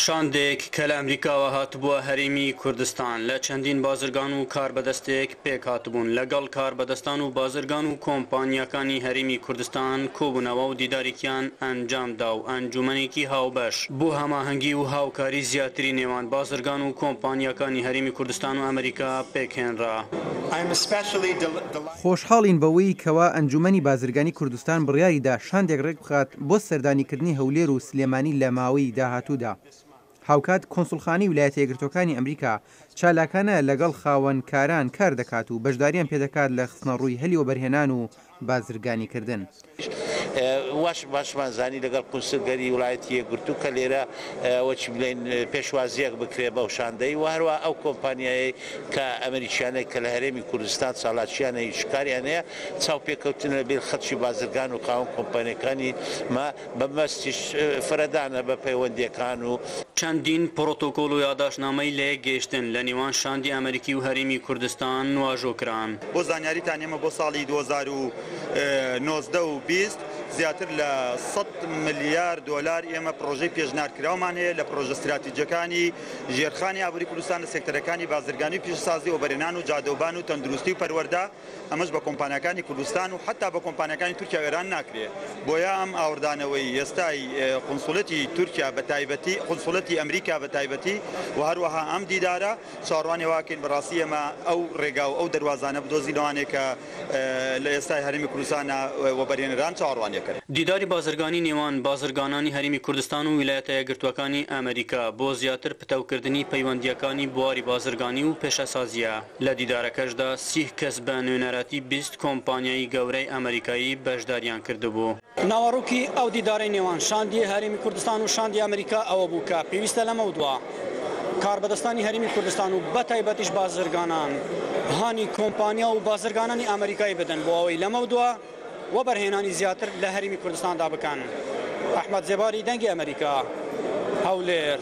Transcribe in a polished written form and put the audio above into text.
شاندێک کە لە ئەمریکاوە هاتبووە هەرێمی کوردستان لە چەندین بازرگان و کاربەدەستێک پێک هاتبوون لەگەڵ کاربەدەستان و بازرگان و کۆمپانیەکانی هەرێمی کوردستان کۆبوونەوە و دیدارێکیان ئەنجامدا و ئەنجومەنێکی هاوبەش بۆ هەماهەنگی و هاوکاری زیاتری نێوان بازرگان و کۆمپانیەکانی هەرێمی کوردستان و ئەمریکا پێکهێنرا. خۆشحاڵین بەوەی کەوا ئەنجومەنی بازرگانی کوردستان بڕیاریدا شاندێک ڕێک بخات بۆ سەردانیکردنی هەولێر و سلێمانی لە ماوەی داهاتوودا. هاوکات کۆنسوڵخانەی ویلایەتە یەکگرتووەکانی ئەمریکا چالاکانە لەگەڵ خاوەنکاران کار دەکات و بەشداریان پێدەکات لە خستنەڕووی هەلی وەبەرهێنان و بازرگانیکردن. باشمان زانی لەگەڵ قونسڵگەری وڵایەتی یەکگرتوو کە لێرە وەچی بڵێن پێشوازیەک بکرێ بەو شاندەی و هەروە ئەو کۆمپانیایی کە ئەمریکیانەی کە لە هەرێمی کوردستان ساڵاتچیانەی شکاریان هەیە چاوپێکەوتنە بێ خەڵکی بازرگان و خاوەن کۆمپانیەکانی ما بەمەستیش فرەدانە بە پەیوەندیەکان و چەندین پڕۆتۆکۆل و یاداشنامەی لە یەک گەیشتن لە نێوان شاندی ئەمریکی و هەرێمی کوردستان واژۆکران. بۆ زانیاریتان ئێمە بۆ ساڵی 2019 و 20 زیاتر لە 100 ملیار دلار ئێمە پرۆژەی پێشنهادکراومان هەیە لە پرۆژە استراتیجیەکانی ژێرخانی ئابووری کوردستان لە سێکتەرەکانی بازرگانی و پیشەسازی وەبەرهێنان و جادەوبان و تەندروستی و پەروەردە ئەمەش بە کۆمپانیەکانی کوردستان و حتا بە کۆمپانیەکانی تورکیا وێران ناکرێت. بۆیە ئەم ئاوردانەوەی ئێستای قونسوڵەتی تورکیا بە تایبەتی قونسوڵەتی ئەمریکا بە تایبەتی و هەروەها ئەم دیدارە چاڕوانی واکەین بەڕاستی ئێمە ئەو ڕێگا و ئەو دەواازانە بدۆزینەوانێک کە لە ئێستای هەرێمی کوردستانە وەبەرهێنەران چاڕوانیەکە. دیداری بازرگانی نێوان بازرگانانی هەرێمی کوردستان و ویلایەتە یەکگرتووەکانی ئەمریکا بۆ زیاتر پتەوکردنی پەیوەندیەکانی بواری بازرگانی و پێشەسازیە. لە دیدارەکەشدا 30 کەس بە نوێنەراتی 20 کۆمپانیای گەورەی ئەمریکایی بەشداریان کردبوو. ناوەڕووکی ئەو دیدارەی نێوان شاندی هەرێمی کوردستان و شاندی ئەمریکا ئەوە بوو کە پێویستە لەمە دووە کاربەدەستانی هەرێمی کوردستان و بە تایبەتیش بازرگانان هانی کۆمپانیا و بازرگانانی ئەمریکایی بدەن بۆ ئەوەی لەمە دووە وەبەرهێنانی زیاتر لە هەرێمی کوردستاندا بکەن. ئەحمەد زێباری دەنگی ئەمریکا، هەولێر.